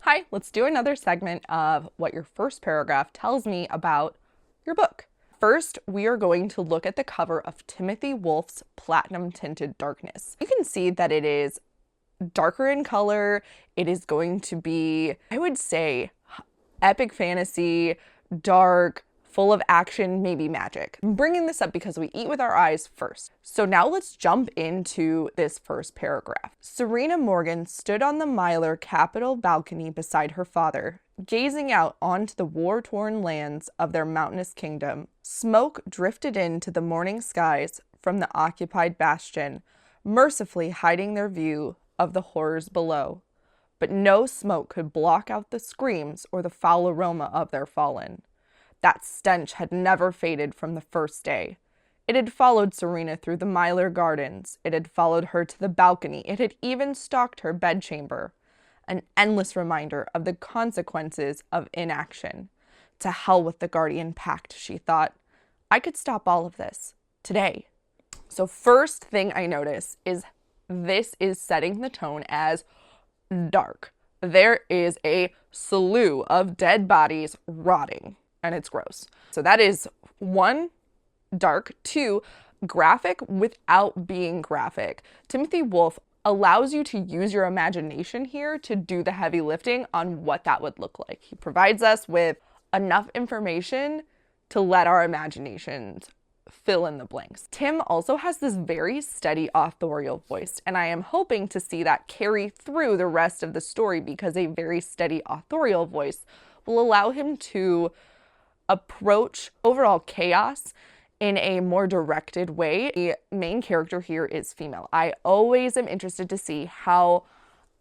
Hi, let's do another segment of what your first paragraph tells me about your book. First, we are going to look at the cover of Timothy Wolf's Platinum Tinted Darkness. You can see that it is darker in color. It is going to be, I would say, epic fantasy, dark, full of action, maybe magic. I'm bringing this up because we eat with our eyes first. So now let's jump into this first paragraph. Serena Morgan stood on the Myler Capitol balcony beside her father, gazing out onto the war-torn lands of their mountainous kingdom. Smoke drifted into the morning skies from the occupied bastion, mercifully hiding their view of the horrors below. But no smoke could block out the screams or the foul aroma of their fallen. That stench had never faded from the first day. It had followed Serena through the Myler gardens. It had followed her to the balcony. It had even stalked her bedchamber. An endless reminder of the consequences of inaction. To hell with the Guardian Pact, she thought. I could stop all of this today. So first thing I notice is this is setting the tone as dark. There is a slew of dead bodies rotting. And it's gross. So that is one, dark, two, graphic without being graphic. Timothy Wolf allows you to use your imagination here to do the heavy lifting on what that would look like. He provides us with enough information to let our imaginations fill in the blanks. Tim also has this very steady authorial voice, and I am hoping to see that carry through the rest of the story because a very steady authorial voice will allow him to approach overall chaos in a more directed way. The main character here is female. I always am interested to see how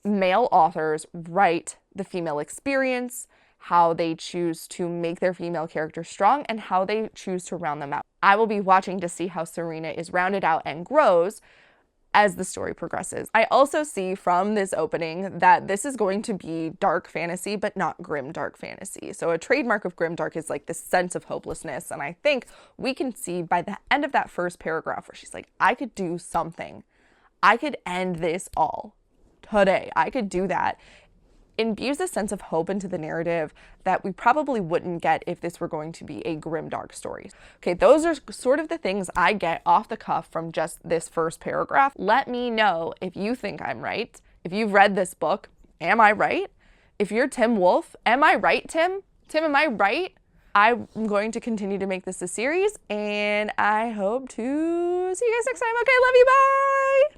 male authors write the female experience, how they choose to make their female characters strong, and how they choose to round them out. I will be watching to see how Serena is rounded out and grows as the story progresses. I also see from this opening that this is going to be dark fantasy, but not grim dark fantasy. So a trademark of grim dark is like this sense of hopelessness. And I think we can see by the end of that first paragraph where she's like, I could do something. I could end this all today. I could do that. Imbues a sense of hope into the narrative that we probably wouldn't get if this were going to be a grim dark story. Okay, those are sort of the things I get off the cuff from just this first paragraph. Let me know if you think I'm right. If you've read this book, am I right? If you're Tim Wolf, am I right, Tim? Tim, am I right? I'm going to continue to make this a series, and I hope to see you guys next time. Okay, love you, bye!